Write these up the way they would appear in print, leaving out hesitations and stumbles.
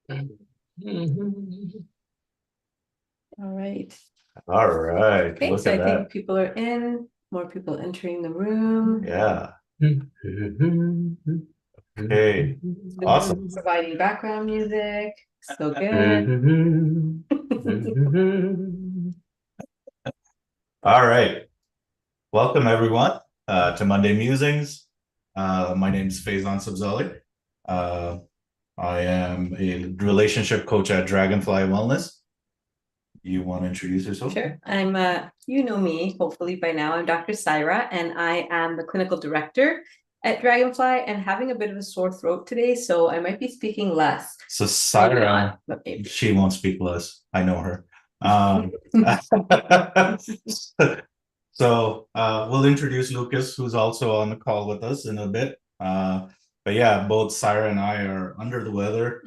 All right. All right. Okay, Look so at I think that. people are in, more people entering the room. Yeah. Okay. Awesome. Providing background music. So good. All right. Welcome everyone to Monday Musings. My name is Faizan Sabzali. Uh, I am a relationship coach at Dragonfly Wellness. You want to introduce yourself? Sure. I'm you know me, hopefully by now. I'm Dr. Syra, and I am the clinical director at Dragonfly and having a bit of a sore throat today, so I might be speaking less. So Maybe Syra, not, but maybe. she won't speak less. I know her. So we'll introduce Lucas, who's also on the call with us in a bit. But yeah, both Syra and I are under the weather.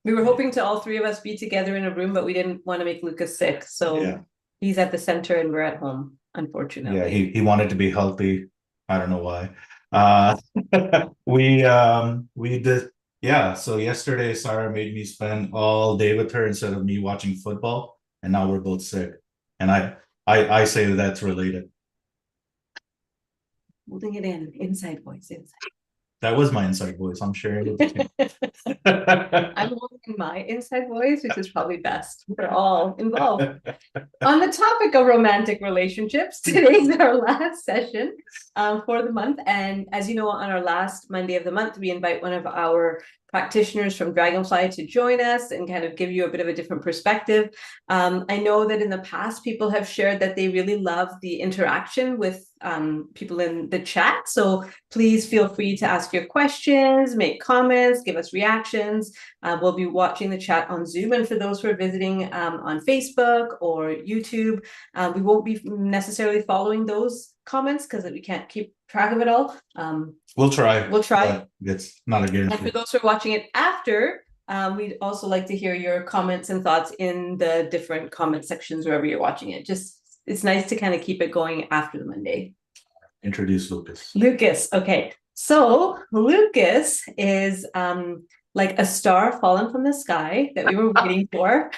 We were hoping to all three of us be together in a room, but we didn't want to make Lucas sick, so Yeah. he's at the center and we're at home, Yeah, unfortunately. he wanted to be healthy. I don't know why. Uh we did, yeah, so yesterday Sarah made me spend all day with her instead of me watching football, and now we're both sick. And I say that's related. Holding it in, inside voice, inside. That was my inside voice. I'm sharing it. I'm holding my inside voice, which is probably best for all involved. On the topic of romantic relationships, today's our last session for the month. And as you know, on our last Monday of the month, we invite one of our practitioners from Dragonfly to join us and kind of give you a bit of a different perspective. I know that in the past, people have shared that they really love the interaction with people in the chat. So please feel free to ask your questions, make comments, give us reactions. We'll be watching the chat on Zoom. And for those who are visiting on Facebook or YouTube, we won't be necessarily following those comments because we can't keep track of it all. We'll try. We'll try. It's not a And for guarantee. those who are watching it after, we'd also like to hear your comments and thoughts in the different comment sections wherever you're watching it. Just, it's nice to kind of keep it going after the Monday. Introduce Lucas. Lucas, okay. So Lucas is like a star fallen from the sky that we were waiting for.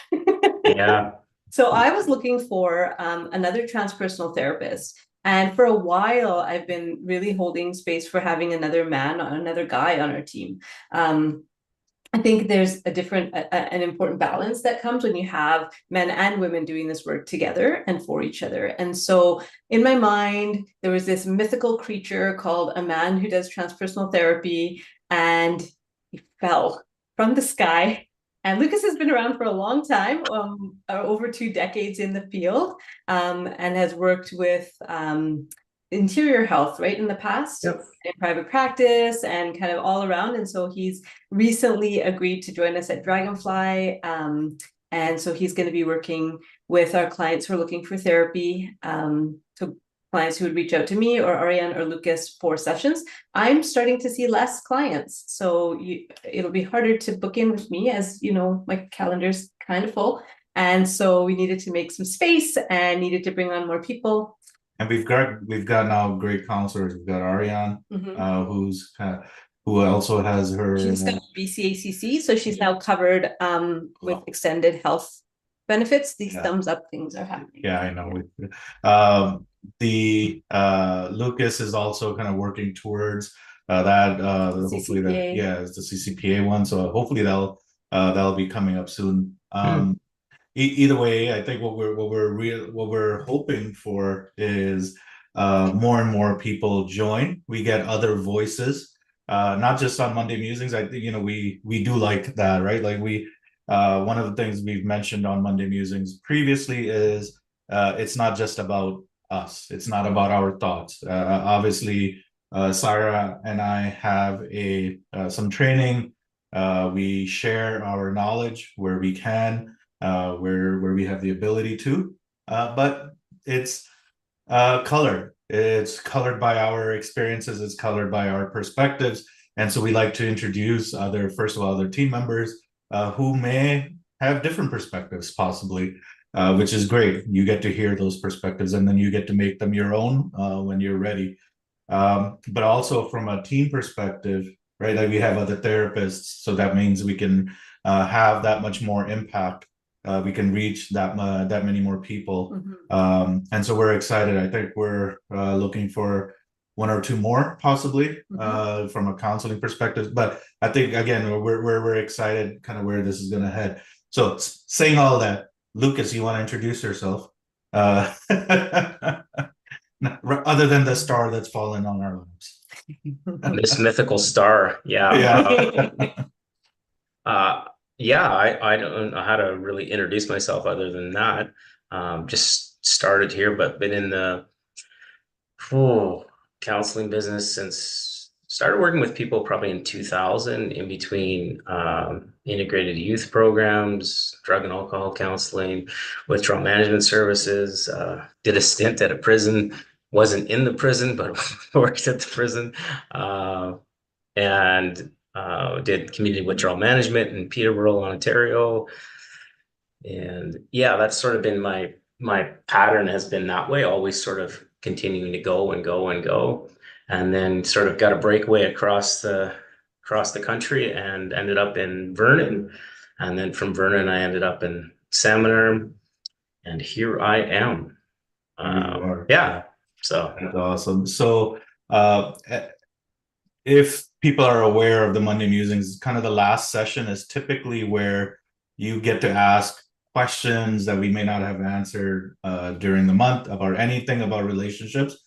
Yeah. So I was looking for another transpersonal therapist. And for a while, I've been really holding space for having another man, another guy on our team. I think there's an important balance that comes when you have men and women doing this work together and for each other. And so in my mind, there was this mythical creature called a man who does transpersonal therapy, and he fell from the sky. And Lucas has been around for a long time, over 2 decades in the field, and has worked with interior health, right, in the past. Yep. In private practice and kind of all around. And so he's recently agreed to join us at Dragonfly. And so he's going to be working with our clients who are looking for therapy. So clients who would reach out to me or Ariane or Lucas for sessions. I'm starting to see less clients. So it'll be harder to book in with me, as you know, my calendar's kind of full. And so we needed to make some space and needed to bring on more people. And we've got now great counselors. We've got Ariane, who also has her. She's got BCACC, so she's now covered with extended health benefits. These thumbs up things are happening. Yeah, I know. The Lucas is also kind of working towards that. Hopefully that, yeah, it's the CCPA one. So hopefully that'll be coming up soon. Either way, I think what we're hoping for is more and more people join. We get other voices, not just on Monday Musings. I think, we do like that, right? Like one of the things we've mentioned on Monday Musings previously is it's not just about us. It's not about our thoughts. Obviously, Sarah and I have some training. We share our knowledge where we can, where we have the ability to, but it's colored. It's colored by our experiences. It's colored by our perspectives, and so we like to introduce first of all, other team members who may have different perspectives, possibly, which is great. You get to hear those perspectives, and then you get to make them your own when you're ready. But also from a team perspective, right? Like we have other therapists, so that means we can have that much more impact. We can reach that many more people, and so we're excited. I think we're looking for one or two more, possibly, from a counseling perspective. But I think again, we're excited, kind of where this is going to head. So, saying all that, Lucas, you want to introduce yourself? Other than the star that's fallen on our lives. This mythical star. Yeah. Yeah, I don't know how to really introduce myself other than that. Just started here, but been in the counseling business since started working with people probably in 2000 in between integrated youth programs, drug and alcohol counseling, withdrawal management services, did a stint at a prison, wasn't in the prison, but worked at the prison, and did community withdrawal management in Peterborough, Ontario. And yeah, that's sort of been my pattern has been that way, always sort of continuing to go and go and go. And then sort of got a breakaway across the country and ended up in Vernon. And then from Vernon, I ended up in Salmon, and here I am. You are. Yeah. So that's awesome. So if people are aware of the Monday Musings, kind of the last session is typically where you get to ask questions that we may not have answered during the month about anything about relationships.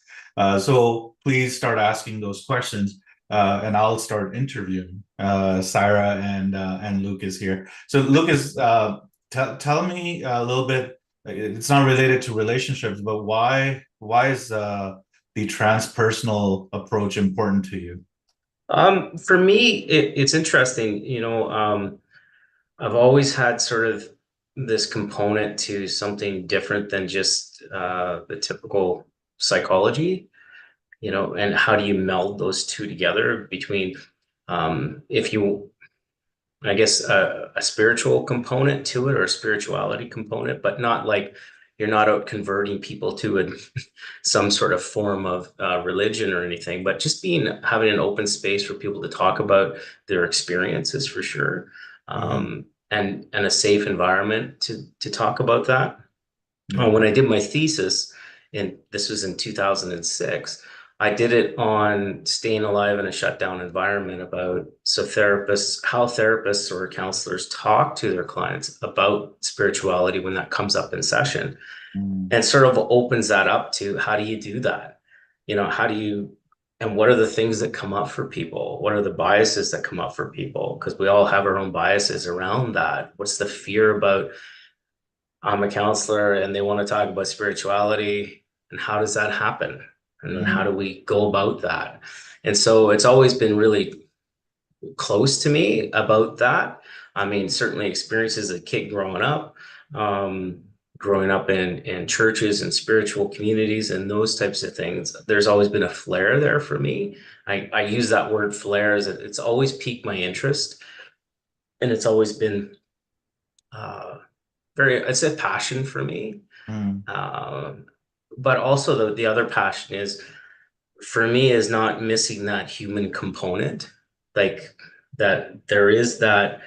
So please start asking those questions, and I'll start interviewing Sarah and Lucas here. So Lucas, tell me a little bit. It's not related to relationships, but why is the transpersonal approach important to you? For me, it's interesting. I've always had sort of this component to something different than just the typical psychology, and how do you meld those two together between, if you, I guess, a spiritual component to it or a spirituality component, but not like you're not out converting people to some sort of form of religion or anything, but just having an open space for people to talk about their experiences for sure, and a safe environment to talk about that. When I did my thesis, and this was in 2006, I did it on staying alive in a shutdown environment about how therapists or counselors talk to their clients about spirituality when that comes up in session, and sort of opens that up to how do you do that? And what are the things that come up for people? What are the biases that come up for people? Because we all have our own biases around that. What's the fear about, I'm a counselor and they want to talk about spirituality, and how does that happen? And then how do we go about that? And so it's always been really close to me about that. I mean, certainly experiences as a kid growing up in churches and spiritual communities and those types of things. There's always been a flair there for me. I use that word flair as it's always piqued my interest. And it's always been it's a passion for me. But also the other passion is, for me, is not missing that human component, like that there is that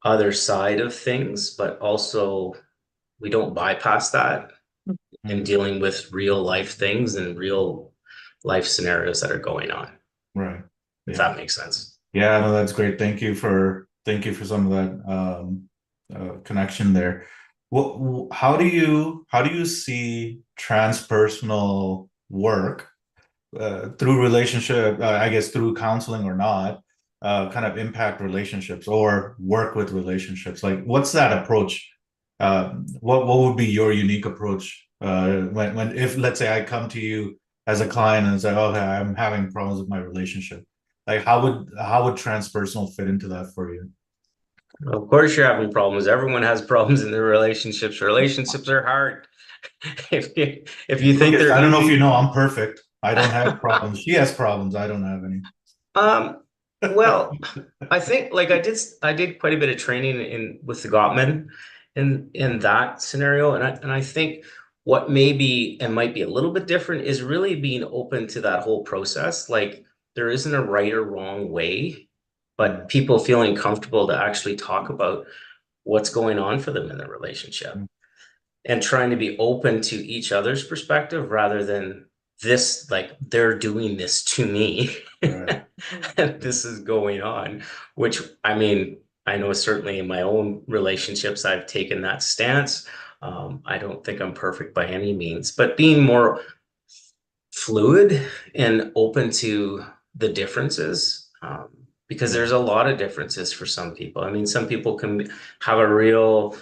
other side of things, but also we don't bypass that in dealing with real life things and real life scenarios that are going on. Right. If that makes sense. Yeah, no, that's great. Thank you for some of that connection there. Well, how do you see transpersonal work through relationship, I guess through counseling or not, kind of impact relationships or work with relationships? Like, what's that approach? What would be your unique approach when if, let's say, I come to you as a client and say, okay, I'm having problems with my relationship. Like, how would transpersonal fit into that for you? Of course, you're having problems. Everyone has problems in their relationships. Relationships are hard. if you think they're I don't know easy, if you know, I'm perfect. I don't have problems. She has problems. I don't have any. Well, I think like I did quite a bit of training with the Gottman in that scenario, and I think what maybe and might be a little bit different is really being open to that whole process. Like there isn't a right or wrong way but people feeling comfortable to actually talk about what's going on for them in the relationship and trying to be open to each other's perspective rather than this, like they're doing this to me. Right. And this is going on, which I mean, I know certainly in my own relationships, I've taken that stance. I don't think I'm perfect by any means, but being more fluid and open to the differences, because there's a lot of differences for some people. I mean, some people can have a real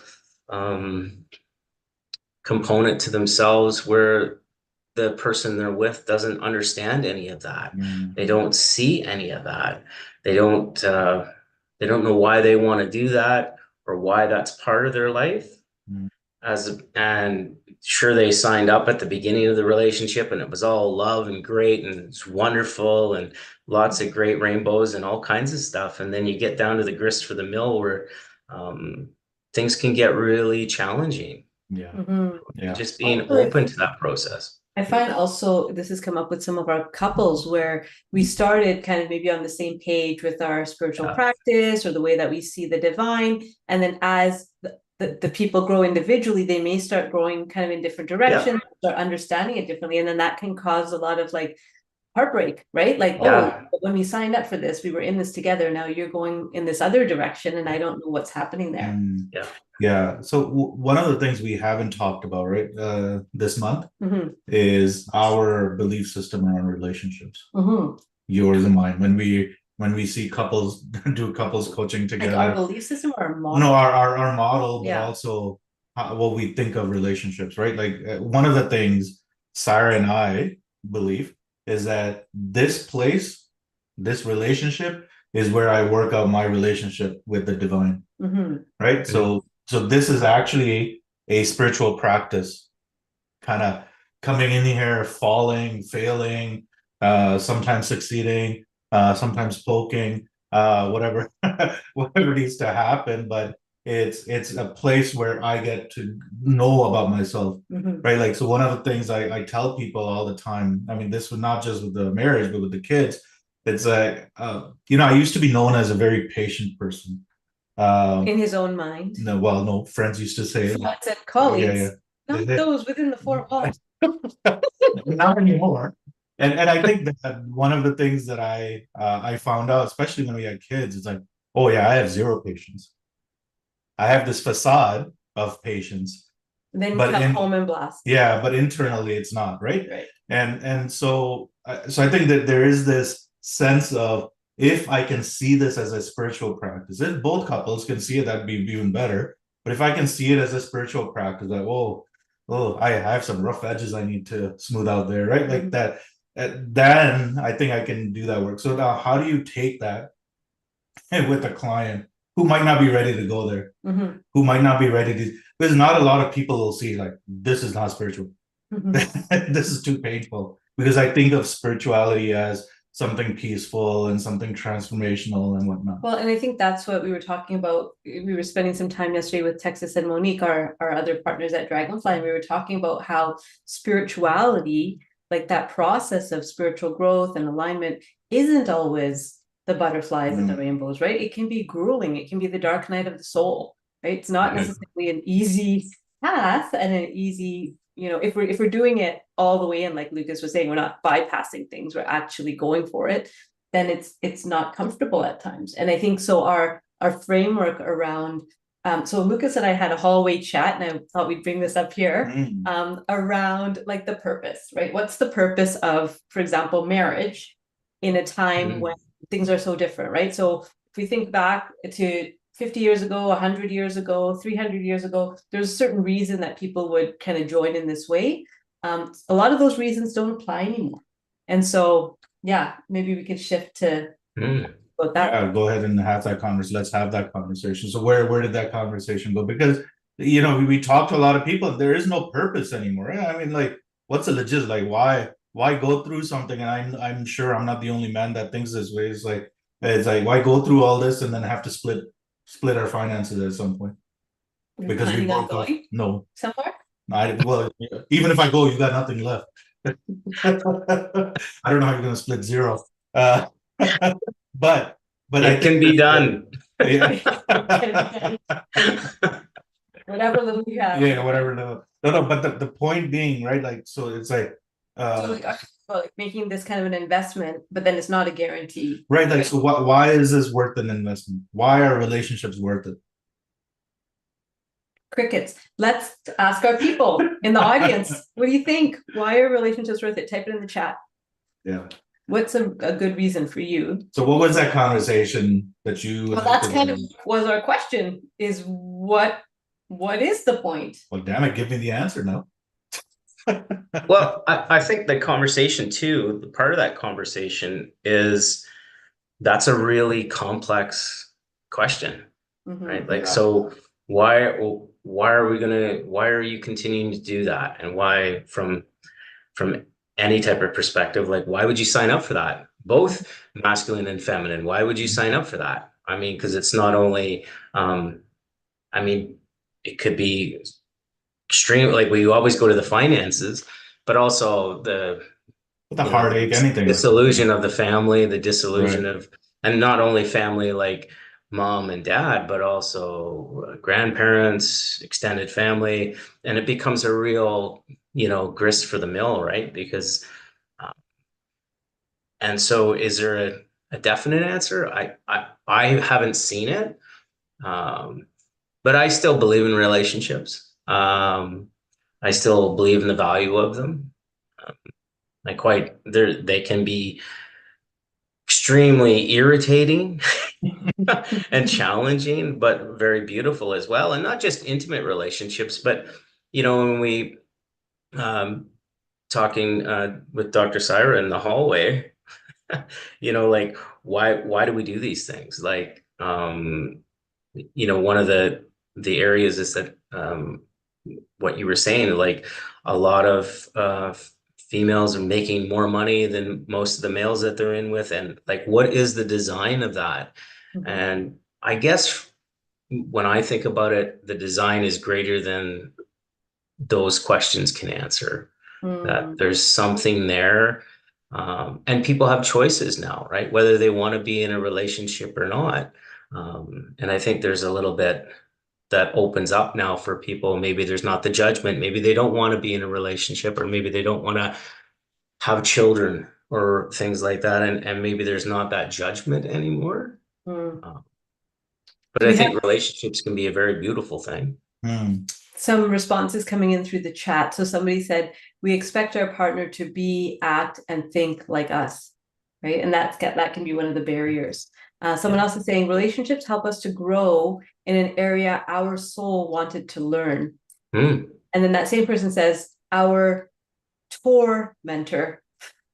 component to themselves where the person they're with doesn't understand any of that. They don't see any of that. They don't know why they want to do that or why that's part of their life. And sure, they signed up at the beginning of the relationship and it was all love and great and it's wonderful and lots of great rainbows and all kinds of stuff. And then you get down to the grist for the mill where things can get really challenging. Yeah. Just being open to that process. I find also this has come up with some of our couples where we started kind of maybe on the same page with our spiritual practice or the way that we see the divine. And then as the people grow individually, they may start growing kind of in different directions, start understanding it differently. And then that can cause a lot of like heartbreak, right? Like, oh, when we signed up for this, we were in this together. Now you're going in this other direction and I don't know what's happening there. Yeah. So one of the things we haven't talked about, right, this month is our belief system around relationships, yours and mine. When we see couples do couples coaching together, like our belief system or our model? No, our model, but also what we think of relationships, right? Like one of the things Sarah and I believe is that this place, this relationship is where I work out my relationship with the divine, right? So this is actually a spiritual practice, kind of coming in here, falling, failing, sometimes succeeding, sometimes poking, whatever whatever needs to happen. But it's a place where I get to know about myself, right? Like, so one of the things I tell people all the time, I mean, this was not just with the marriage, but with the kids. It's like, I used to be known as a very patient person. In his own mind. No, friends used to say. Friends and colleagues. Not those within the four walls. Not anymore. And I think that one of the things that I found out, especially when we had kids, it's like, oh yeah, I have zero patience. I have this facade of patience. Then you come home and blast. Yeah, but internally it's not, right? Right. And so I think that there is this sense of, if I can see this as a spiritual practice, if both couples can see it, that'd be even better. But if I can see it as a spiritual practice, like, oh, I have some rough edges I need to smooth out there, right? Like that, then I think I can do that work. So now, how do you take that with a client who might not be ready to go there, who might not be ready to? There's not a lot of people will see like, this is not spiritual. This is too painful, because I think of spirituality as something peaceful and something transformational and whatnot. Well, and I think that's what we were talking about. We were spending some time yesterday with Texas and Monique, our other partners at Dragonfly, and we were talking about how spirituality, like that process of spiritual growth and alignment, isn't always the butterflies and the rainbows, right? It can be grueling. It can be the dark night of the soul, right? It's not necessarily an easy path and an easy, if we're doing it all the way in, like Lucas was saying, we're not bypassing things, we're actually going for it, then it's not comfortable at times. And I think so our framework around, so Lucas and I had a hallway chat, and I thought we'd bring this up here, around like the purpose, right? What's the purpose of, for example, marriage in a time when things are so different, right? So if we think back to 50 years ago, 100 years ago, 300 years ago, there's a certain reason that people would kind of join in this way. A lot of those reasons don't apply anymore. And so, yeah, maybe we could shift to about that. Yeah, go ahead and have that conversation. Let's have that conversation. So where did that conversation go? Because, we talk to a lot of people, and there is no purpose anymore. I mean, like, what's a legit, like, why go through something? And I'm sure I'm not the only man that thinks this way. It's like, why go through all this and then have to split our finances at some point? Because we both no somewhere. Well, even if I go, you got nothing left. I don't know how you're going to split zero. But but it can be done. Yeah. Whatever little you have. Yeah, whatever. No, but the point being, right? Like, so it's like, So like making this kind of an investment, but then it's not a guarantee. right? Like, so why is this worth an investment? Why are relationships worth it? Crickets. Let's ask our people in the audience. What do you think? Why are relationships worth it? Type it in the chat. Yeah. What's a good reason for you? So what was that conversation that you? Well, that's kind of was our question. Is what is the point? Well, damn it, give me the answer now. Well, I think the conversation too, part of that conversation is that's a really complex question, right? Like, so why are you continuing to do that? And why from any type of perspective, like, why would you sign up for that? Both masculine and feminine. Why would you sign up for that? I mean, because it's not only, I mean, it could be extreme, like we always go to the finances, but also the heartache, anything, disillusion of the family, the disillusion right. of, and not only family like mom and dad, but also grandparents, extended family, and it becomes a real, grist for the mill, right? Because, and so, is there a definite answer? I haven't seen it, but I still believe in relationships. I still believe in the value of them. They can be extremely irritating and challenging, but very beautiful as well. And not just intimate relationships, but when we talking with Dr. Syra in the hallway, like why do we do these things? Like one of the areas is that what you were saying, like a lot of females are making more money than most of the males that they're in with, and like what is the design of that? And I guess when I think about it, the design is greater than those questions can answer. That there's something there, and people have choices now, right? Whether they want to be in a relationship or not. And I think there's a little bit that opens up now for people. Maybe there's not the judgment. Maybe they don't want to be in a relationship, or maybe they don't want to have children or things like that. And maybe there's not that judgment anymore. But I think relationships can be a very beautiful thing. Some responses coming in through the chat. So somebody said, we expect our partner to be, act, and think like us, right? And that can be one of the barriers. Someone else is saying relationships help us to grow in an area our soul wanted to learn. And then that same person says, our tormentor,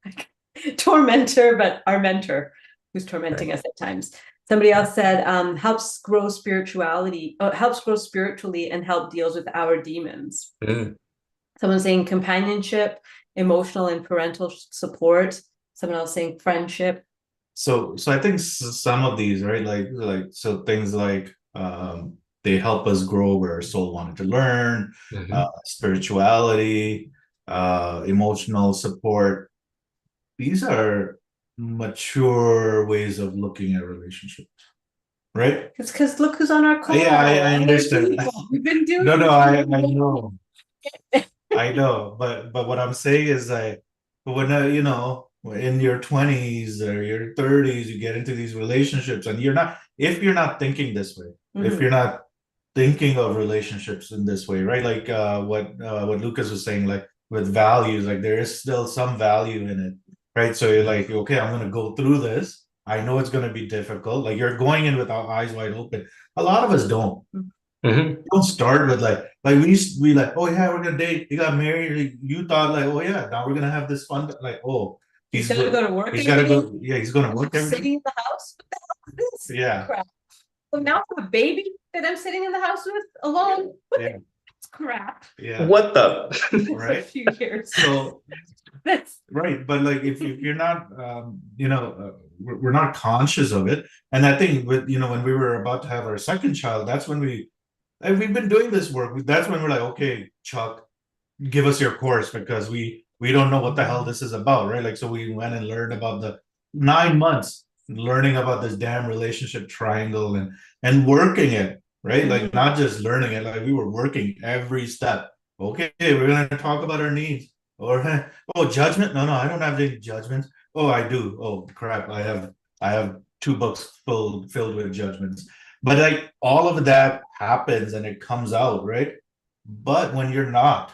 but our mentor who's tormenting us at times. Somebody else said, helps grow spiritually and help deals with our demons. Someone saying companionship, emotional and parental support. Someone else saying friendship. So I think some of these, right? Like so things like they help us grow where our soul wanted to learn, spirituality, emotional support. These are mature ways of looking at relationships, right? It's because look who's on our call. Yeah, I understand. We've been doing I know. I know, but what I'm saying is like when in your 20s or your 30s, you get into these relationships, and if you're not thinking this way, if you're not thinking of relationships in this way, right? Like what Lucas was saying, like with values, like there is still some value in it, right? So you're like, okay, I'm gonna go through this. I know it's gonna be difficult. Like you're going in with our eyes wide open. A lot of us don't. Don't start with like we used to be like, oh yeah, we're gonna date. You got married. You thought like, oh yeah, now we're gonna have this fun. Like, oh, he's gonna go to work. He's gotta go. Yeah, he's gonna work every day. Sitting in the house. What the hell is this? Yeah. Crap. So now I have a baby that I'm sitting in the house with alone. What the crap? Yeah. What the right? A few years. So that's right, but like if you're not, we're not conscious of it, and I think with when we were about to have our second child, that's when we've been doing this work. That's when we're like, okay, Chuck, give us your course because we don't know what the hell this is about, right? Like so we went and learned about the 9 months learning about this damn relationship triangle and working it, right? Like not just learning it, like we were working every step. Okay, we're gonna talk about our needs. Or oh, judgment? No, I don't have any judgments. Oh, I do. Oh crap, I have 2 books filled with judgments. But like all of that happens and it comes out, right? But when you're not,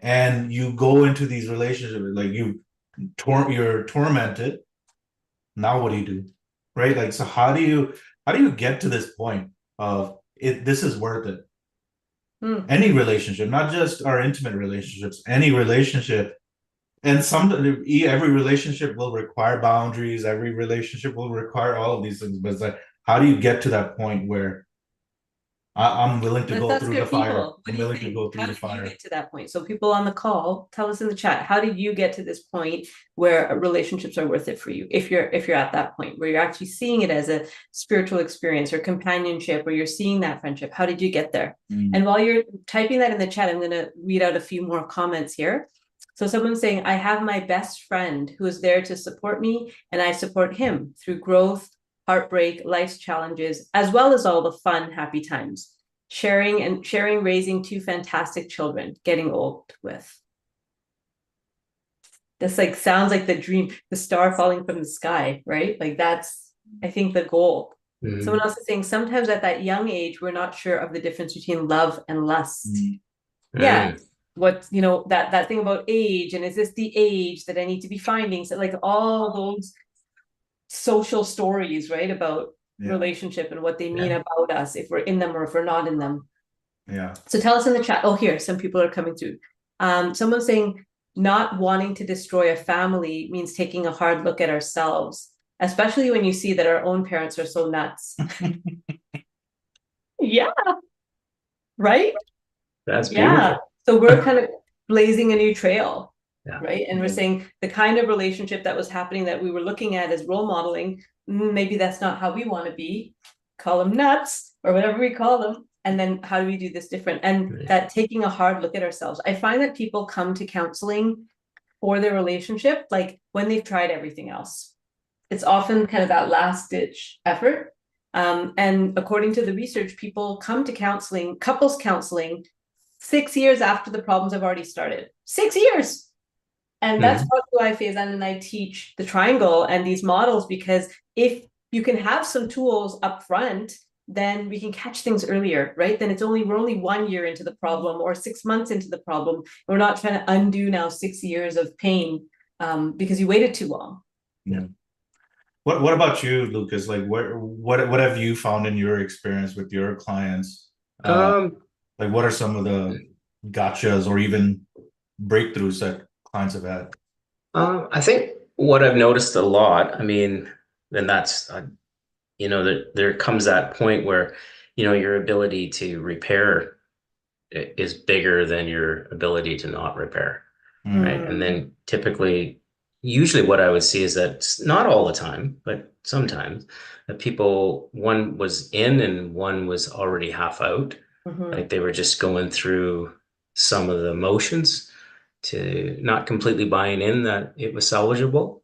and you go into these relationships, like you're tormented. Now what do you do? Right? Like, so how do you get to this point of it? This is worth it. Any relationship, not just our intimate relationships, any relationship. And every relationship will require boundaries, every relationship will require all of these things. But it's like, how do you get to that point where I'm willing to go through the fire? I'm willing to go through the fire. How did you get to that point? So people on the call, tell us in the chat, how did you get to this point where relationships are worth it for you? If you're at that point where you're actually seeing it as a spiritual experience or companionship, or you're seeing that friendship, how did you get there? And while you're typing that in the chat, I'm going to read out a few more comments here. So someone's saying, I have my best friend who is there to support me, and I support him through growth, heartbreak, life's challenges, as well as all the fun, happy times. Sharing, raising 2 fantastic children, getting old with. This like sounds like the dream, the star falling from the sky, right? Like that's, I think, the goal. Someone else is saying, sometimes at that young age, we're not sure of the difference between love and lust. Yeah. What, that thing about age, and is this the age that I need to be finding? So like all those social stories, right, about relationship and what they mean about us, if we're in them or if we're not in them. So tell us in the chat. Oh, here, some people are coming through. Someone's saying, not wanting to destroy a family means taking a hard look at ourselves, especially when you see that our own parents are so nuts. Yeah. Right? That's beautiful. So we're kind of blazing a new trail, right? And we're saying the kind of relationship that was happening that we were looking at as role modeling, maybe that's not how we want to be. Call them nuts or whatever we call them. And then how do we do this different? And that taking a hard look at ourselves. I find that people come to counseling for their relationship, like when they've tried everything else. It's often kind of that last ditch effort. And according to the research, people come to counseling, couples counseling, 6 years after the problems have already started. 6 years. And that's why Faizan and I teach the triangle and these models, because if you can have some tools up front, then we can catch things earlier, right? Then we're only 1 year into the problem or 6 months into the problem. We're not trying to undo now 6 years of pain because you waited too long. Yeah. What about you, Lucas? Like what have you found in your experience with your clients? Like what are some of the gotchas or even breakthroughs that clients have had? I think what I've noticed a lot, I mean, and that's, there comes that point where, your ability to repair is bigger than your ability to not repair, right? And then usually what I would see is that not all the time, but sometimes that one was in and one was already half out. Like they were just going through some of the motions to not completely buying in that it was salvageable.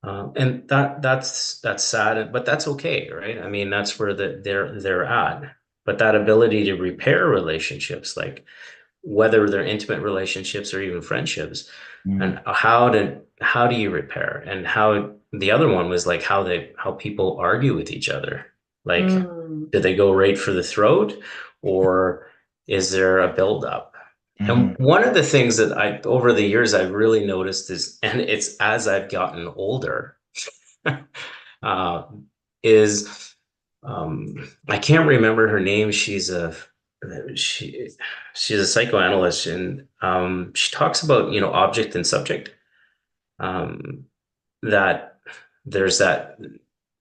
And that's sad, but that's okay, right? I mean, that's where they're at. But that ability to repair relationships, like whether they're intimate relationships or even friendships, and how do you repair? And how the other one was like how people argue with each other. Like, do they go right for the throat, or is there a buildup? And one of the things that over the years, I've really noticed and it's as I've gotten older, is I can't remember her name. She's a psychoanalyst, and she talks about, object and subject, that there's that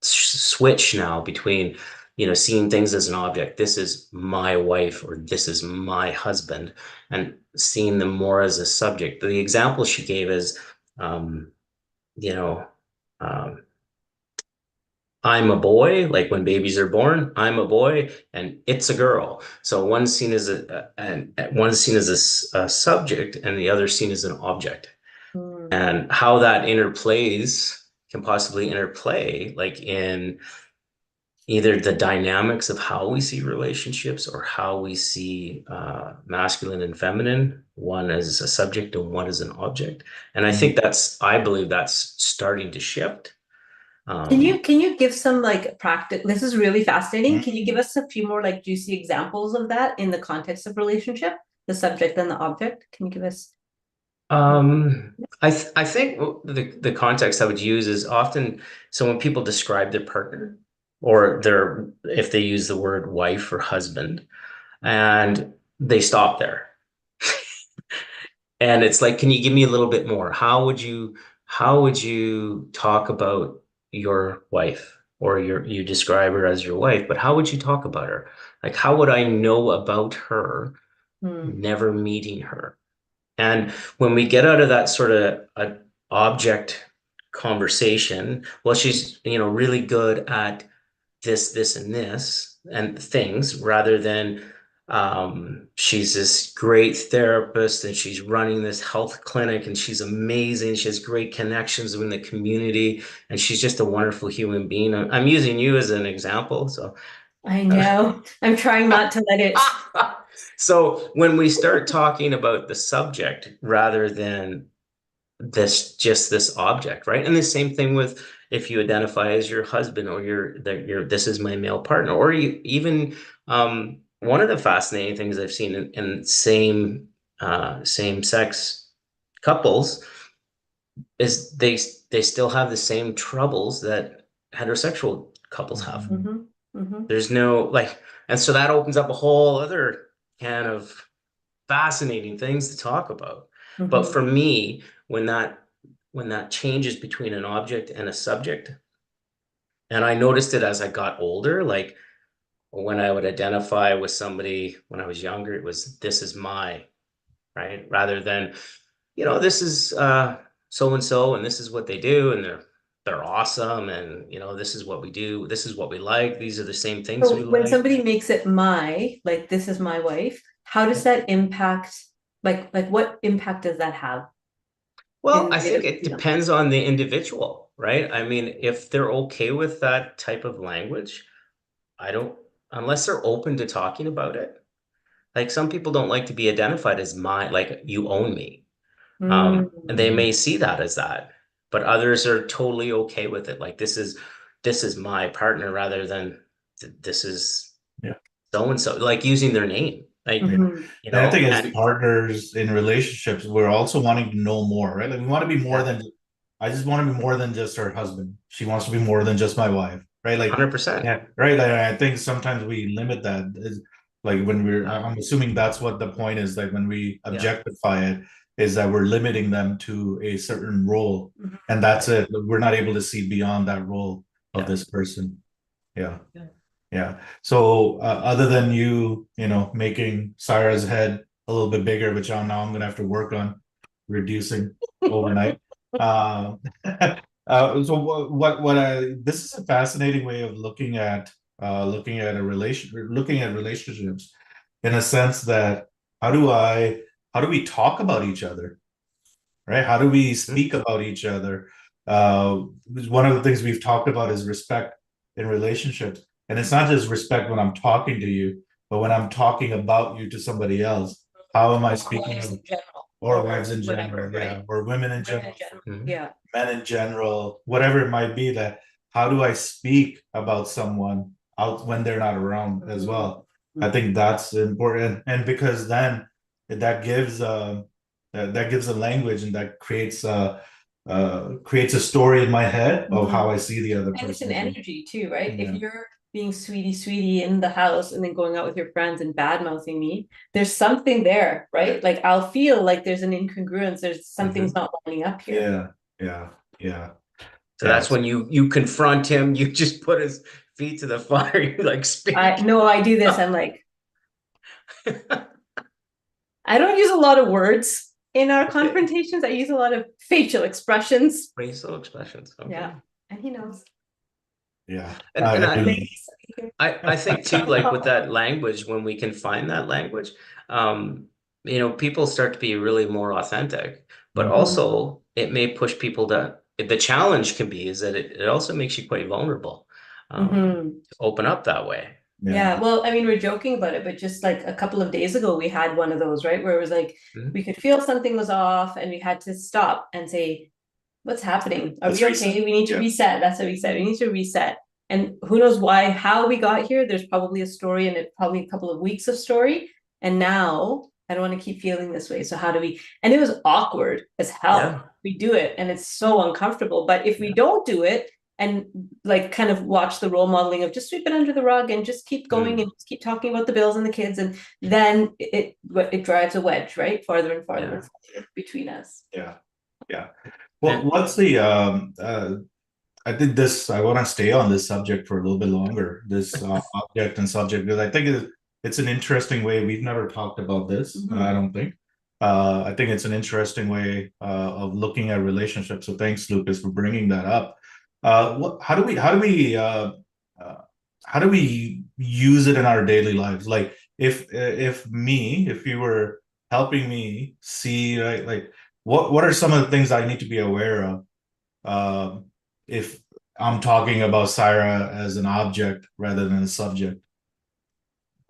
switch now between, seeing things as an object. This is my wife or this is my husband, and seeing them more as a subject. The example she gave is, I'm a boy, like when babies are born, I'm a boy and it's a girl. So one's seen as a subject and the other seen as an object. and how that interplays can possibly interplay like in either the dynamics of how we see relationships or how we see masculine and feminine, one as a subject and one as an object. And I think I believe that's starting to shift. Can you give some like practice? This is really fascinating. Can you give us a few more like juicy examples of that in the context of relationship, the subject and the object? Can you give us? I think the context I would use is often, so when people describe their partner or if they use the word wife or husband, and they stop there. And it's like, can you give me a little bit more? How would you talk about your wife, or you describe her as your wife, but how would you talk about her? Like, how would I know about her, never meeting her? And when we get out of that sort of object conversation, well, she's, really good at this, and this, and things, rather than she's this great therapist and she's running this health clinic and she's amazing. She has great connections in the community and she's just a wonderful human being. I'm using you as an example. So I know. I'm trying not to let it. So when we start talking about the subject rather than this object, right? And the same thing with if you identify as your husband or this is my male partner, or even one of the fascinating things I've seen in same sex couples is they still have the same troubles that heterosexual couples have. There's no like, and so that opens up a whole other can of fascinating things to talk about. But for me, when that changes between an object and a subject, and I noticed it as I got older, like when I would identify with somebody when I was younger, it was this is my, right? Rather than, this is so and so and this is what they do and they're awesome and this is what we do, this is what we like, these are the same things we when like. somebody makes it like this is my wife, how does that impact, like what impact does that have? Well, I think it depends on the individual, right? I mean, if they're okay with that type of language, unless they're open to talking about it. Like some people don't like to be identified as like you own me. And they may see that as that, but others are totally okay with it. Like this is my partner rather than this is so and so, like using their name. Like and I think as partners in relationships, we're also wanting to know more, right? Like we want to be more than I just want to be more than just her husband. She wants to be more than just my wife, right? Like 100%. Yeah, right. Like, I think sometimes we limit that. Like when I'm assuming that's what the point is. Like when we objectify it, is that we're limiting them to a certain role, and that's it. We're not able to see beyond that role of this person. Yeah. So other than you making Sarah's head a little bit bigger, which now I'm gonna have to work on reducing overnight. So this is a fascinating way of looking at relationships in a sense that how do we talk about each other, right? How do we speak about each other? One of the things we've talked about is respect in relationships. And it's not just respect when I'm talking to you, but when I'm talking about you to somebody else, how am I speaking? Or wives in general, or women in general, men in general, whatever it might be. That how do I speak about someone out when they're not around as well? I think that's important, and because then that gives a language, and that creates a story in my head of how I see the other person. And it's an energy too, right? If you're being sweetie in the house and then going out with your friends and bad mouthing me, there's something there, right? Like I'll feel like there's an incongruence, there's something's not lining up here. Yeah. So that's when you confront him, you just put his feet to the fire, you like speak. I do this, I'm like I don't use a lot of words in our confrontations. I use a lot of facial expressions. Okay. Yeah, and he knows. Yeah. And I think too, like with that language, when we can find that language, people start to be really more authentic. but Mhm. also it may push people to, the challenge can be is that it also makes you quite vulnerable to open up that way. Yeah, well, I mean, we're joking about it, but just like a couple of days ago, we had one of those, right? Where it was like we could feel something was off and we had to stop and say, what's happening? Are Let's we reset. okay? We need to reset. That's what we said. We need to reset. And who knows why, how we got here. There's probably a story and it probably a couple of weeks of story. And now I don't want to keep feeling this way. So how do we, and it was awkward as hell. Yeah. We do it and it's so uncomfortable. But if we don't do it, and like kind of watch the role modeling of just sweep it under the rug and just keep going and just keep talking about the bills and the kids, and then it drives a wedge, right, farther and farther and farther between us. Yeah. Well, what's the I think this, I want to stay on this subject for a little bit longer, this object and subject, because I think it's an interesting way. We've never talked about this, I don't think. I think it's an interesting way of looking at relationships. So thanks, Lucas, for bringing that up. How do we use it in our daily lives? Like if you were helping me see, right, like what are some of the things I need to be aware of if I'm talking about Syra as an object rather than a subject?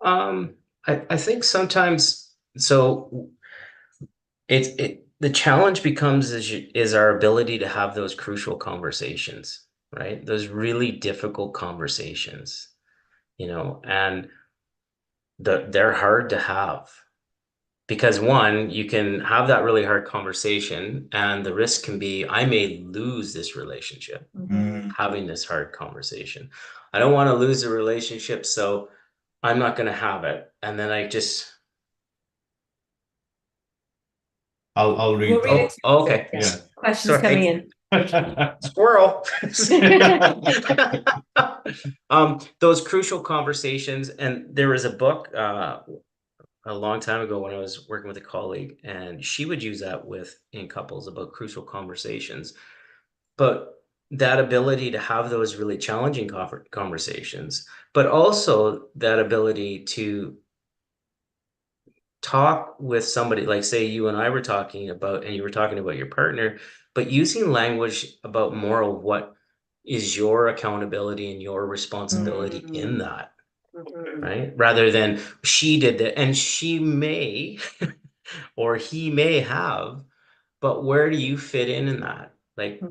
I think sometimes, so the challenge becomes is our ability to have those crucial conversations, right? Those really difficult conversations, and they're hard to have. Because one, you can have that really hard conversation, and the risk can be I may lose this relationship having this hard conversation. I don't want to lose the relationship, so I'm not going to have it. And then I'll read. We'll read it. Okay. Yeah. Questions coming in. Squirrel. Those crucial conversations, and there was a book a long time ago when I was working with a colleague, and she would use that in couples about crucial conversations. But that ability to have those really challenging conversations, but also that ability to talk with somebody, like say you and I were talking about, and you were talking about your partner, but using language about more of what is your accountability and your responsibility in that. Right? Rather than she did that and she may or he may have, but where do you fit in that? Like,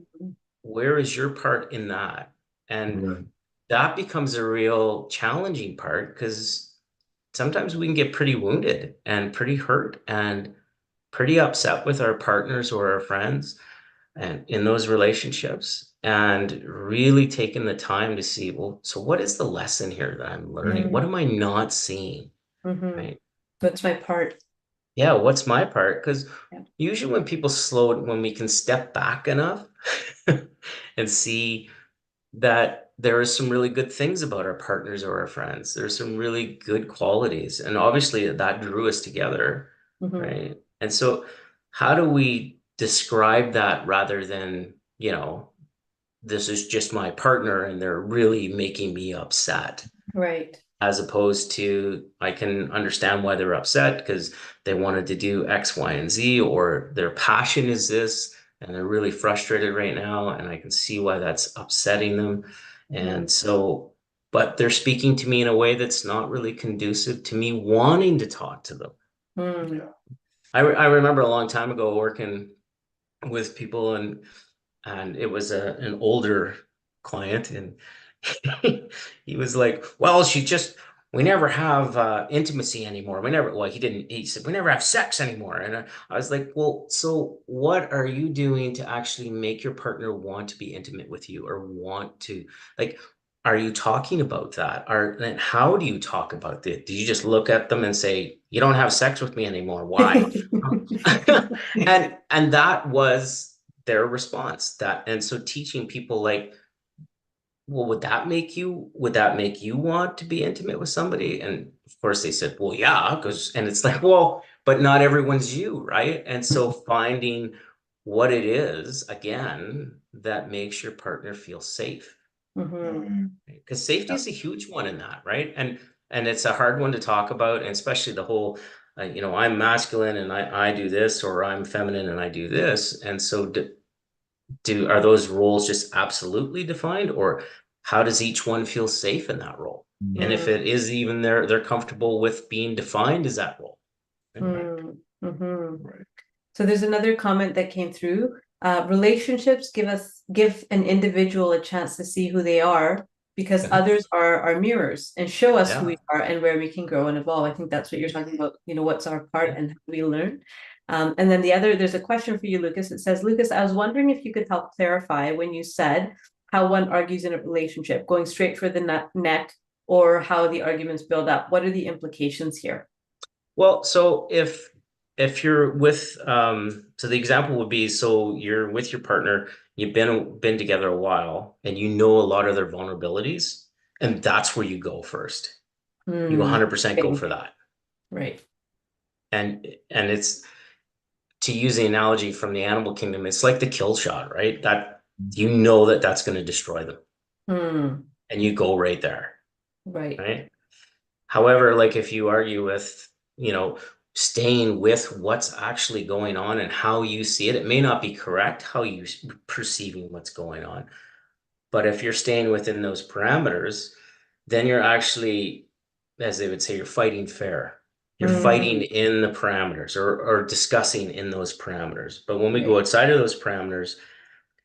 where is your part in that? And that becomes a real challenging part because sometimes we can get pretty wounded and pretty hurt and pretty upset with our partners or our friends and in those relationships, and really taking the time to see, well, so what is the lesson here that I'm learning? What am I not seeing? Right? What's my part? Yeah, what's my part? Because usually when we can step back enough and see that there are some really good things about our partners or our friends. There's some really good qualities. And obviously that drew us together, right? And so how do we describe that rather than, this is just my partner and they're really making me upset? Right. As opposed to, I can understand why they're upset because they wanted to do X, Y, and Z, or their passion is this, and they're really frustrated right now, and I can see why that's upsetting them. And so, but they're speaking to me in a way that's not really conducive to me wanting to talk to them. I remember a long time ago working with people, and it was an older client, and he was like, well, we never have intimacy anymore. He said, we never have sex anymore. And I was like, well, so what are you doing to actually make your partner want to be intimate with you or want to, like, are you talking about that? And how do you talk about it? Do you just look at them and say, you don't have sex with me anymore? Why? And that was their response. And so teaching people like, well, would that make you want to be intimate with somebody? And of course they said, well, yeah, and it's like, well, but not everyone's you, right? And so finding what it is, again, that makes your partner feel safe. Because safety is a huge one in that, right? And it's a hard one to talk about, and especially the whole I'm masculine and I do this, or I'm feminine and I do this. And so are those roles just absolutely defined, or how does each one feel safe in that role? And if it is even they're comfortable with being defined as that role. Right. So there's another comment that came through. Relationships give an individual a chance to see who they are, because others are mirrors and show us who we are and where we can grow and evolve. I think that's what you're talking about, what's our part and how we learn. And then there's a question for you, Lucas. It says, Lucas, I was wondering if you could help clarify when you said how one argues in a relationship, going straight for the neck, or how the arguments build up. What are the implications here? Well, so if you're with so the example would be, so you're with your partner, you've been together a while, and you know a lot of their vulnerabilities, and that's where you go first. You 100% go for that. Right. And it's, to use the analogy from the animal kingdom, it's like the kill shot, right? That that's going to destroy them. And you go right there. Right. However, like if you argue with, staying with what's actually going on and how you see it, it may not be correct how you perceiving what's going on. But if you're staying within those parameters, then you're actually, as they would say, you're fighting fair. You're fighting in the parameters, or discussing in those parameters. But when we go outside of those parameters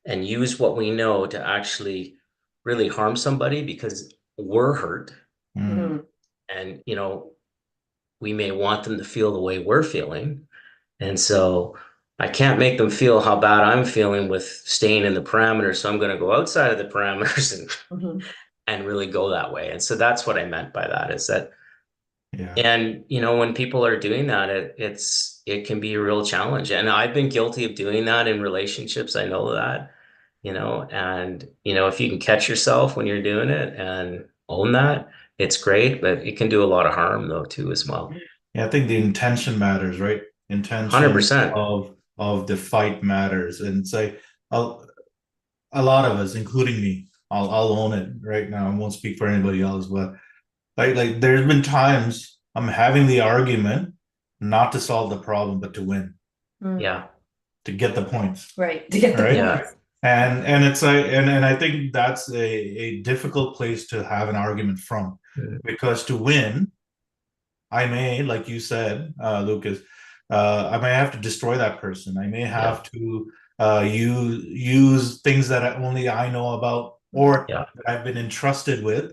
and use what we know to actually really harm somebody because we're hurt, and we may want them to feel the way we're feeling, and so I can't make them feel how bad I'm feeling with staying in the parameters, so I'm going to go outside of the parameters and really go that way. And so that's what I meant by that, is that and when people are doing that, it can be a real challenge, and I've been guilty of doing that in relationships. I know that, and if you can catch yourself when you're doing it and own that, it's great, but it can do a lot of harm though too as well. Yeah, I think the intention matters, right? Intention 100% of the fight matters. And say a lot of us, including me, I'll own it right now. I won't speak for anybody else, but like there's been times I'm having the argument not to solve the problem, but to win. Yeah. To get the points. Right. To get the points. Yeah. And it's like, and I think that's a difficult place to have an argument from, because to win, I may, like you said, Lucas, I may have to destroy that person. I may have to use things that only I know about, or that I've been entrusted with,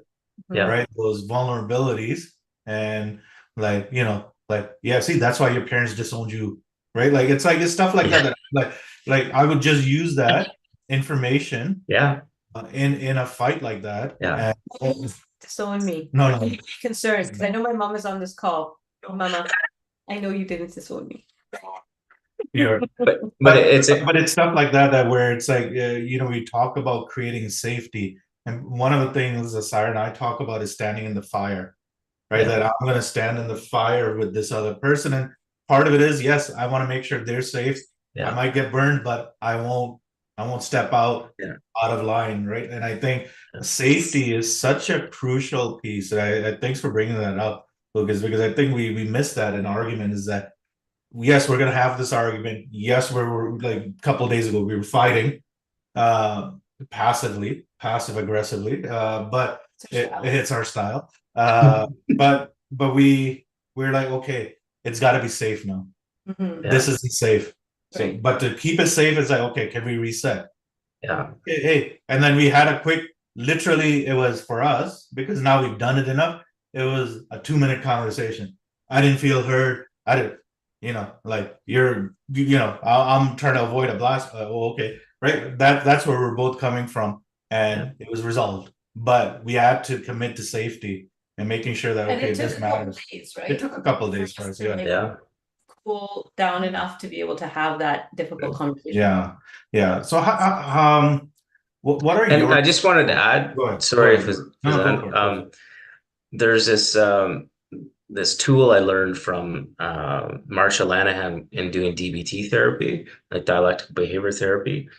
right? Those vulnerabilities, and see, that's why your parents disowned you, right? Like it's stuff like that. Like I would just use that information, in a fight like that, and disown me. No. Concerned, because I know my mom is on this call. Mama, I know you didn't disown me. But it's stuff like that where it's like, we talk about creating safety, and one of the things that Sarah and I talk about is standing in the fire, right? That I'm going to stand in the fire with this other person, and part of it is, yes, I want to make sure they're safe. I might get burned, but I won't step out of line, right? And I think safety is such a crucial piece. I thanks for bringing that up, Lucas, because I think we miss that in argument, is that yes, we're gonna have this argument. Yes, we're like a couple of days ago we were fighting passive aggressively, but it's our style. But we're like, okay, it's got to be safe now. This isn't safe. So, but to keep it safe, it's like, okay, can we reset? Hey, and then we had a quick, literally, it was for us, because now we've done it enough. It was a 2-minute conversation. I didn't feel hurt. I didn't, like I'm trying to avoid a blast. Okay, right. That's where we're both coming from, and it was resolved. But we had to commit to safety and making sure that, okay, this matters. It took a couple of days for us. Cool down enough to be able to have that difficult conversation. Yeah. So what are and I just wanted to add, sorry if it's there's this tool I learned from Marsha Lanahan in doing DBT therapy, like dialectical behavior therapy,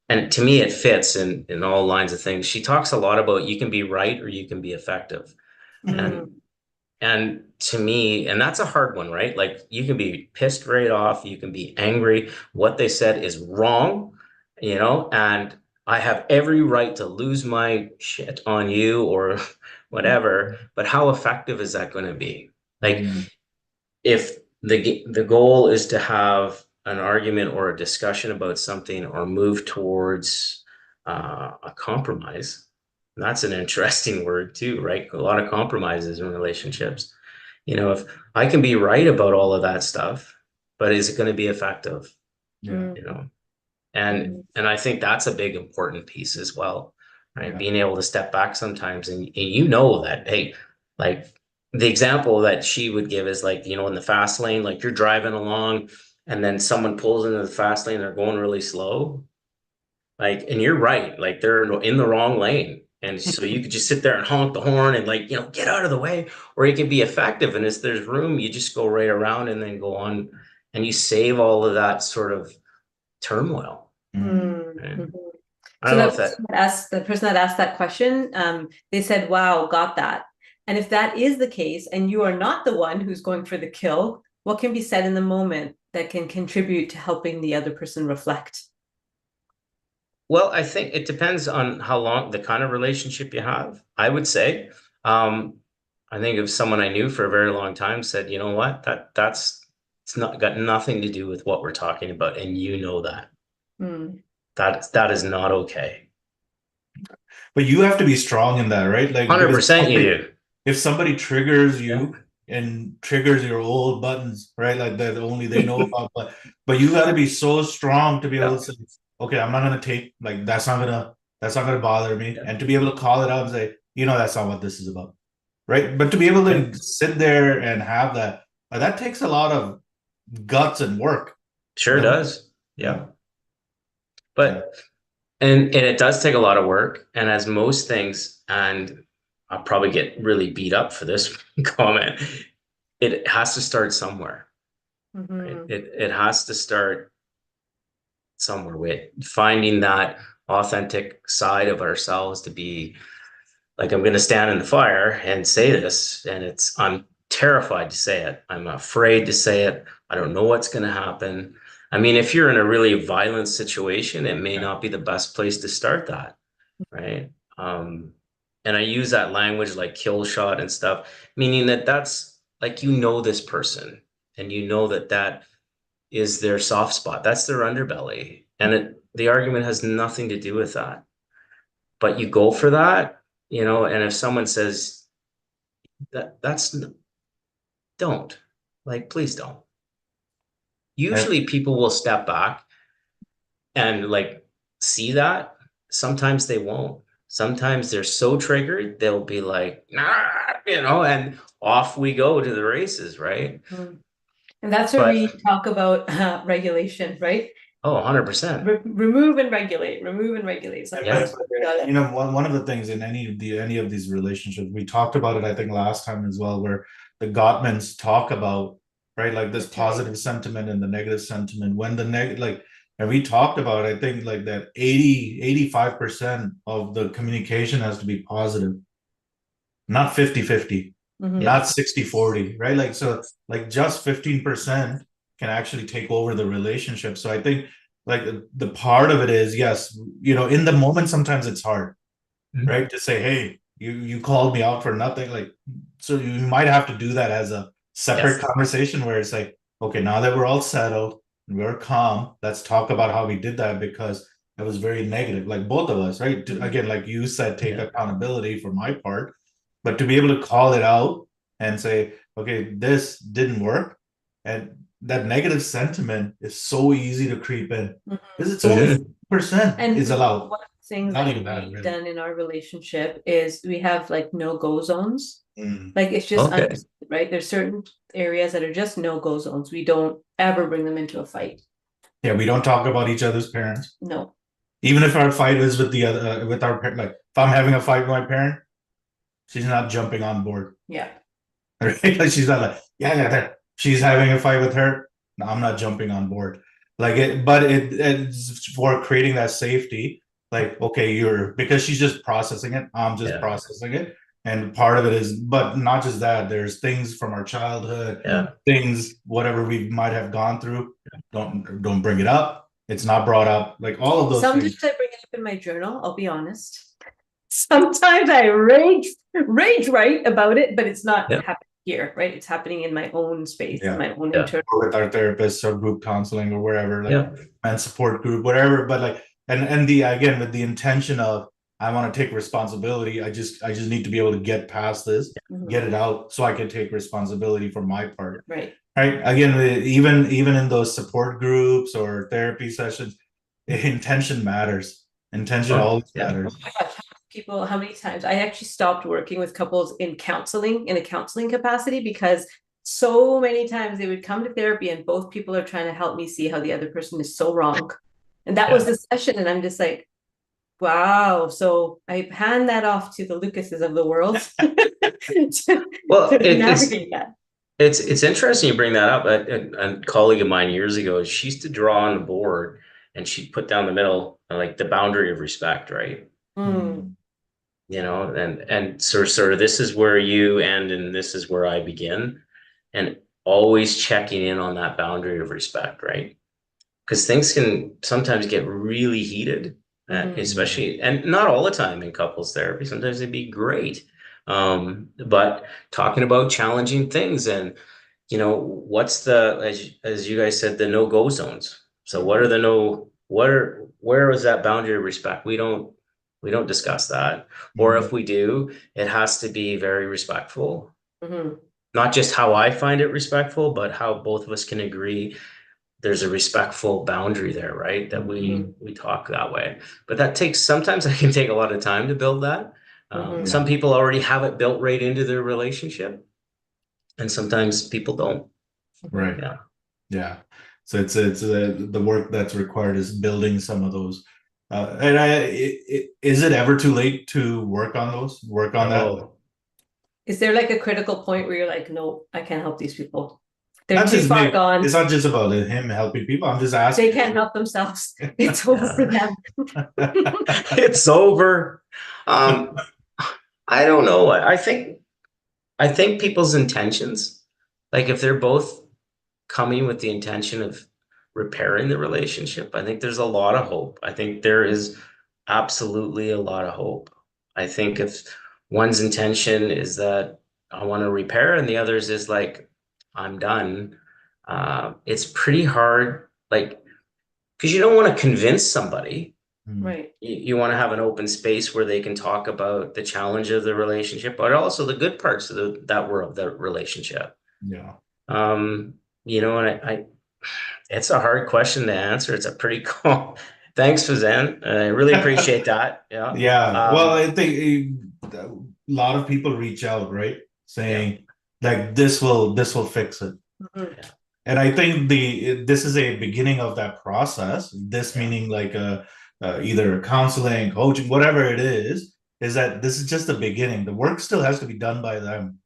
and to me it fits in all lines of things. She talks a lot about you can be right or you can be effective, And to me, and that's a hard one, right? Like you can be pissed right off, you can be angry. What they said is wrong, and I have every right to lose my shit on you or whatever. But how effective is that going to be? Like if the goal is to have an argument or a discussion about something or move towards a compromise, that's an interesting word too, right? A lot of compromises in relationships. If I can be right about all of that stuff, but is it going to be effective? Yeah. And I think that's a big important piece as well, right? Yeah. Being able to step back sometimes, and that, hey, like the example that she would give is like, in the fast lane, like you're driving along and then someone pulls into the fast lane, they're going really slow. Like, and you're right, like they're in the wrong lane. And so you could just sit there and honk the horn and like, get out of the way, or you can be effective. And if there's room, you just go right around and then go on and you save all of that sort of turmoil. Mm-hmm. I So don't know that if that the person that asked that question, they said, wow, got that. And if that is the case, and you are not the one who's going for the kill, what can be said in the moment that can contribute to helping the other person reflect? Well, I think it depends on how long, the kind of relationship you have, I would say. I think if someone I knew for a very long time said, you know what, it's not got nothing to do with what we're talking about, and that. That is not okay. But you have to be strong in that, right? Like 100% you do. If somebody triggers you and triggers your old buttons, right? Like that only they know about, but you got to be so strong to be able to say, okay, I'm not gonna take like that's not gonna bother me, and to be able to call it out and say, that's not what this is about, right? But to be able to sit there and have that takes a lot of guts and work. Sure does. Yeah. But and it does take a lot of work, and as most things, and I'll probably get really beat up for this comment, it has to start somewhere. Right? It has to start somewhere with finding that authentic side of ourselves to be like, I'm going to stand in the fire and say this, and I'm terrified to say it. I'm afraid to say it. I don't know what's going to happen. I mean, if you're in a really violent situation, it may not be the best place to start that, right? And I use that language like kill shot and stuff, meaning that's like, this person, and that is their soft spot. That's their underbelly. And the argument has nothing to do with that. But you go for that, and if someone says don't, like, please don't. Usually people will step back and like see that. Sometimes they won't. Sometimes they're so triggered, they'll be like, nah, and off we go to the races, right? And that's where we talk about regulation, right? Oh, 100%. Remove and regulate. So one of the things in any of these relationships, we talked about it, I think last time as well, where the Gottmans talk about, right, like this positive sentiment and the negative sentiment. When and we talked about, I think like that 85% of the communication has to be positive, not 50-50, not 60-40, right? Like, so like just 15% can actually take over the relationship. So I think like the part of it is, yes, in the moment, sometimes it's hard, right? To say, hey, you called me out for nothing. Like, so you might have to do that as a separate conversation where it's like, okay, now that we're all settled, we're calm, let's talk about how we did that, because it was very negative, like both of us, right? Again, like you said, take accountability for my part, but to be able to call it out and say, okay, this didn't work. And that negative sentiment is so easy to creep in because it's only 50% is allowed. One of the things that we've done in our relationship is we have like no-go zones. Like it's just right. There's certain areas that are just no-go zones. We don't ever bring them into a fight. Yeah, we don't talk about each other's parents. No. Even if our fight is with with our parent, like if I'm having a fight with my parent, she's not jumping on board. Yeah. Right? Like she's not like, yeah. She's having a fight with her. No, I'm not jumping on board. Like it's for creating that safety. Like, okay, because she's just processing it. I'm just processing it. And part of it is, but not just that, there's things from our childhood, things, whatever we might have gone through, don't bring it up. It's not brought up, like all of those Sometimes things. I bring it up in my journal, I'll be honest. Sometimes I rage write about it, but it's not happening here, right? It's happening in my own space, in my own internal. With our therapists or group counseling or wherever, like and support group, whatever. But like, and the again with the intention of I want to take responsibility. I just need to be able to get past this, get it out, so I can take responsibility for my part. Right. Right. Again, even in those support groups or therapy sessions, intention matters. Intention always matters. Oh my gosh, people, how many times I actually stopped working with couples in counseling, in a counseling capacity, because so many times they would come to therapy and both people are trying to help me see how the other person is so wrong. And that was the session. And I'm just like, wow. So I hand that off to the Lucases of the world to navigate that. It's interesting you bring that up. A colleague of mine years ago, she used to draw on the board and she'd put down the middle, like the boundary of respect, right? You know, and sort of this is where you end and this is where I begin, and always checking in on that boundary of respect, right? Because things can sometimes get really heated, especially, and not all the time in couples therapy. Sometimes they'd be great. But talking about challenging things and, you know, what's the, as you guys said, the no-go zones. So what are the where is that boundary of respect? We don't discuss that. Or if we do, it has to be very respectful. Not just how I find it respectful, but how both of us can agree there's a respectful boundary there, right? That we talk that way. But that sometimes that can take a lot of time to build that. Some people already have it built right into their relationship, and sometimes people don't. Right. Yeah. So it's the work that's required is building some of those. Is it ever too late to work on those? Work on that? Is there like a critical point where you're like, no, I can't help these people? They're too far gone. It's not just about him helping people. I'm just asking. They can't help themselves. It's over for them. It's over. I don't know. I think people's intentions, like if they're both coming with the intention of repairing the relationship, I think there's a lot of hope. I think there is absolutely a lot of hope. I think if one's intention is that I want to repair and the other's is like, I'm done, it's pretty hard, like, because you don't want to convince somebody. Right. You want to have an open space where they can talk about the challenge of the relationship, but also the good parts of the relationship. Yeah. You know, and it's a hard question to answer. It's a pretty cool. Thanks, Fazan. I really appreciate that. Yeah. Yeah. Well, I think a lot of people reach out, right? Saying like this will fix it. And I think this is a beginning of that process. This meaning like either counseling, coaching, whatever it is that this is just the beginning. The work still has to be done by them.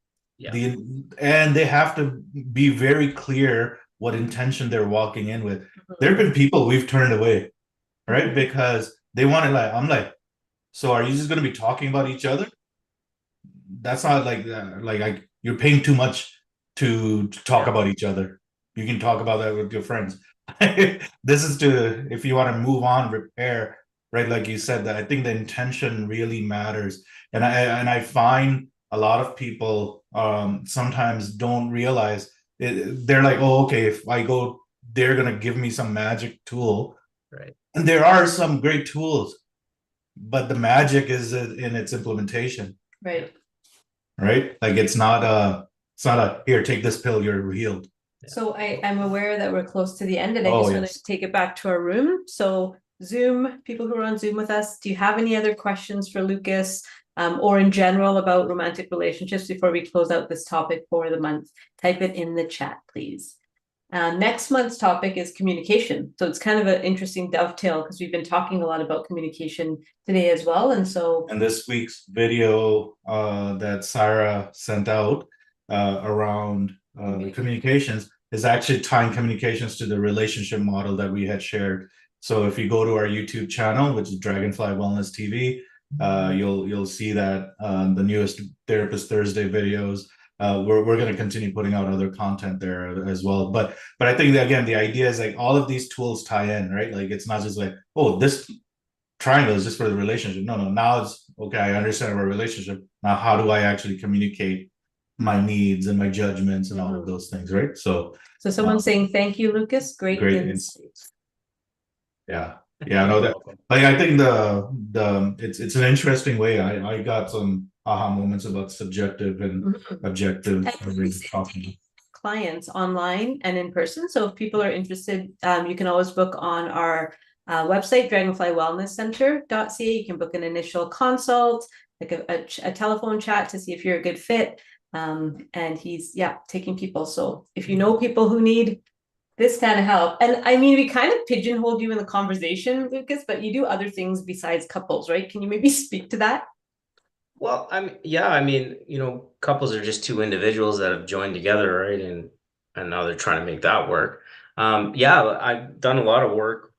And they have to be very clear what intention they're walking in with. There have been people we've turned away, right? Because they want to I'm like, so are you just going to be talking about each other? That's not like you're paying too much to talk about each other. You can talk about that with your friends. This is if you want to move on, repair, right? Like you said, that I think the intention really matters. And I find a lot of people sometimes don't realize it. They're like, oh, okay, if I go, they're going to give me some magic tool. Right. And there are some great tools, but the magic is in its implementation. Right. Right. Like it's not a here, take this pill, you're healed. So I'm aware that we're close to the end, and I just want to take it back to our room. So Zoom, people who are on Zoom with us, do you have any other questions for Lucas or in general about romantic relationships before we close out this topic for the month? Type it in the chat, please. Next month's topic is communication. So it's kind of an interesting dovetail because we've been talking a lot about communication today as well. And this week's video that Sarah sent out around the communications is actually tying communications to the relationship model that we had shared. So if you go to our YouTube channel, which is Dragonfly Wellness TV, you'll see that the newest Therapist Thursday videos. We're going to continue putting out other content there as well. But I think that, again, the idea is like all of these tools tie in, right? Like it's not just like, oh, this triangle is just for the relationship. No, now it's okay. I understand our relationship. Now, how do I actually communicate my needs and my judgments and all of those things, right? So someone's saying, thank you, Lucas. Great insights. Yeah. No, that, like, I think it's an interesting way. I got some aha moments about subjective and objective clients online and in person. So if people are interested, you can always book on our website, dragonflywellnesscenter.ca. You can book an initial consult, like a telephone chat to see if you're a good fit. And he's taking people. So if you know people who need this kind of help, and I mean, we kind of pigeonholed you in the conversation, Lucas, but you do other things besides couples, right? Can you maybe speak to that? Well, I mean, couples are just two individuals that have joined together, right? And now they're trying to make that work. I've done a lot of work.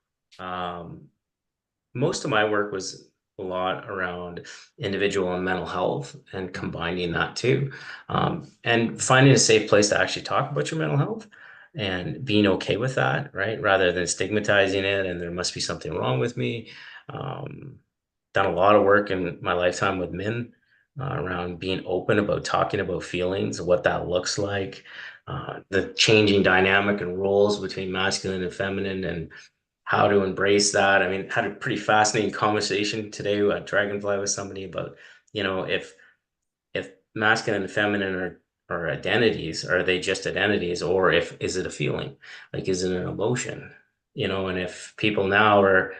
Most of my work was a lot around individual and mental health and combining that too. And finding a safe place to actually talk about your mental health and being okay with that, right? Rather than stigmatizing it and there must be something wrong with me. Done a lot of work in my lifetime with men around being open about talking about feelings, what that looks like, the changing dynamic and roles between masculine and feminine, and how to embrace that. I mean, had a pretty fascinating conversation today at Dragonfly with somebody about, if masculine and feminine are identities, are they just identities, or is it a feeling? Like, is it an emotion? And if people now are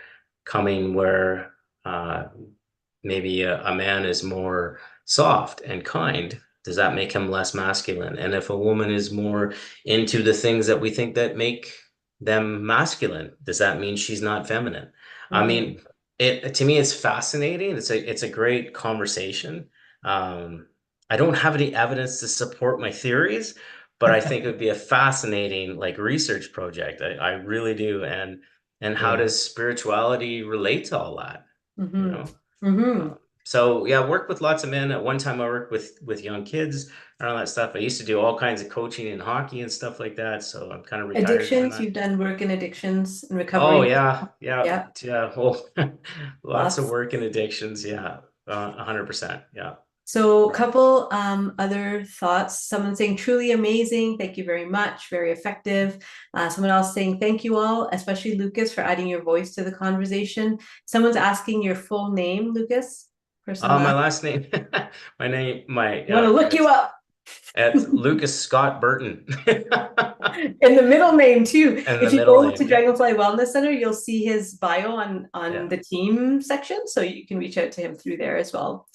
coming where maybe a man is more soft and kind, does that make him less masculine? And if a woman is more into the things that we think that make them masculine, does that mean she's not feminine? I mean, to me, it's fascinating. It's a great conversation. I don't have any evidence to support my theories, but I think it would be a fascinating research project. I really do. And how does spirituality relate to all that? So work with lots of men. At one time I worked with young kids and all that stuff. I used to do all kinds of coaching in hockey and stuff like that. So I'm kind of retired. Addictions, you've done work in addictions and recovery. Oh yeah. Well, lots of work in addictions. 100%. Yeah. So a couple other thoughts. Someone saying truly amazing. Thank you very much. Very effective. Someone else saying thank you all, especially Lucas, for adding your voice to the conversation. Someone's asking your full name, Lucas. My last name. I want to look you up. It's Lucas Scott Burton. In the middle name too. If you go to Dragonfly Wellness Center, you'll see his bio on the team section, so you can reach out to him through there as well.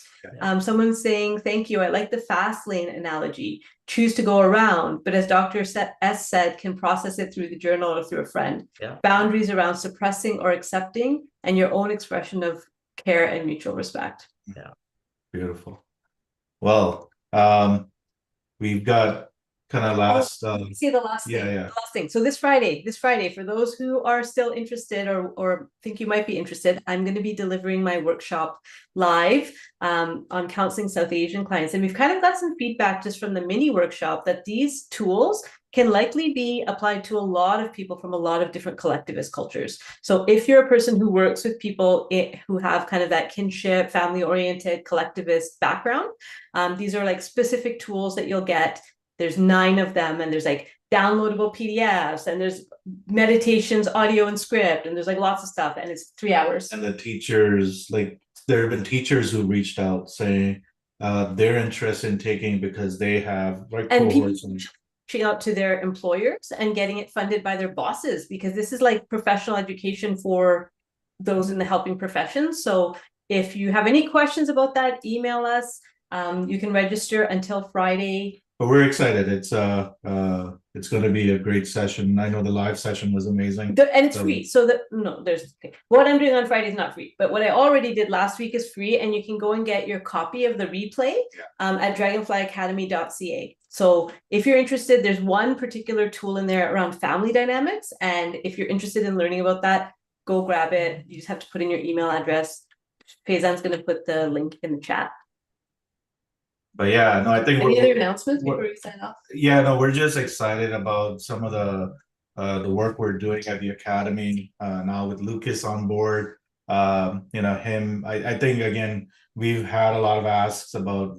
Someone's saying thank you. I like the fast lane analogy. Choose to go around, but as Dr. S said, can process it through the journal or through a friend. Boundaries around suppressing or accepting, and your own expression of care and mutual respect. Beautiful. Well, we've got kind of last see the last thing. The last thing. So this Friday, for those who are still interested or think you might be interested, I'm going to be delivering my workshop live on counseling South Asian clients. And we've kind of got some feedback just from the mini workshop that these tools can likely be applied to a lot of people from a lot of different collectivist cultures. So if you're a person who works with people who have kind of that kinship, family-oriented, collectivist background, these are specific tools that you'll get. There's 9 of them, and there's downloadable PDFs, and there's meditations, audio and script, and there's lots of stuff, and it's 3 hours. And the teachers, there have been teachers who reached out saying they're interested in taking because they have cohorts and reaching out to their employers and getting it funded by their bosses, because this is professional education for those in the helping professions. So if you have any questions about that, email us. You can register until Friday. But we're excited. It's going to be a great session. I know the live session was amazing, and it's free. So what I'm doing on Friday is not free, but what I already did last week is free, and you can go and get your copy of the replay at dragonflyacademy.ca. So if you're interested, there's one particular tool in there around family dynamics, and if you're interested in learning about that, go grab it. You just have to put in your email address. Faizan's going to put the link in the chat. But yeah, no, I think any other announcements before we sign off? Yeah, no, we're just excited about some of the work we're doing at the academy now with Lucas on board. You know, I think again, we've had a lot of asks about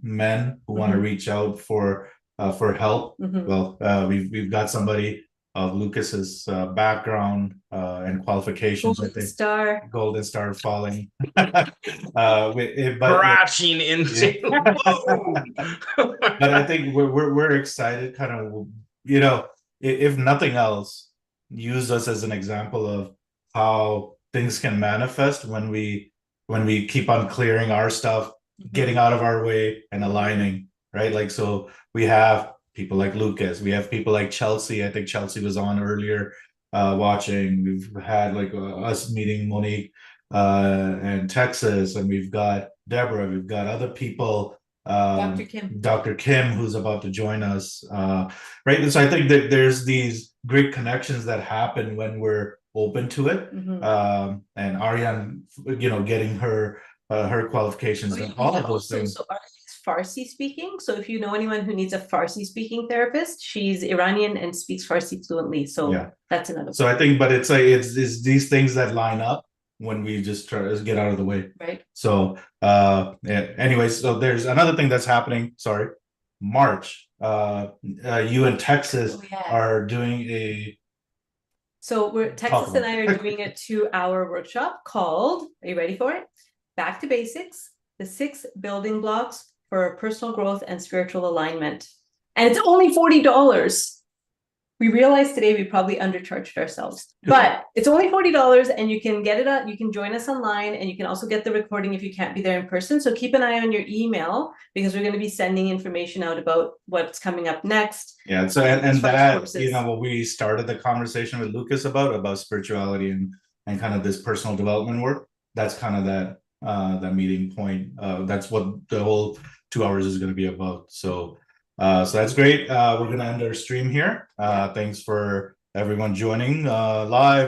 men who want to reach out for help. Well, we've got somebody of Lucas's background and qualifications. Golden Star falling. Crashing into. But I think we're excited, kind of, you know, if nothing else, use us as an example of how things can manifest when we keep on clearing our stuff, getting out of our way and aligning, right? Like, so we have people like Lucas, we have people like Chelsea. I think Chelsea was on earlier watching. We've had like us meeting Monique and Texas, and we've got Deborah, we've got other people, Dr. Kim, who's about to join us, right? And so I think that there's these great connections that happen when we're open to it. And Ariane, you know, getting her qualifications and all of those things. So Ariane's Farsi speaking. So if you know anyone who needs a Farsi speaking therapist, she's Iranian and speaks Farsi fluently. So that's another. So I think, but it's like it's these things that line up when we just try to get out of the way. Right. So anyways, so there's another thing that's happening. Sorry, March. You and Texas are doing a. So Texas and I are doing a 2-hour workshop called, are you ready for it? Back to Basics, the 6 building blocks for personal growth and spiritual alignment. And it's only $40. We realized today we probably undercharged ourselves, but it's only $40 and you can get it up. You can join us online and you can also get the recording if you can't be there in person. So keep an eye on your email because we're going to be sending information out about what's coming up next. Yeah. So, and that, courses. You know, what we started the conversation with Lucas about spirituality and kind of this personal development work. That's kind of that meeting point. That's what the whole 2 hours is going to be about. So that's great. We're going to end our stream here. Thanks for everyone joining live.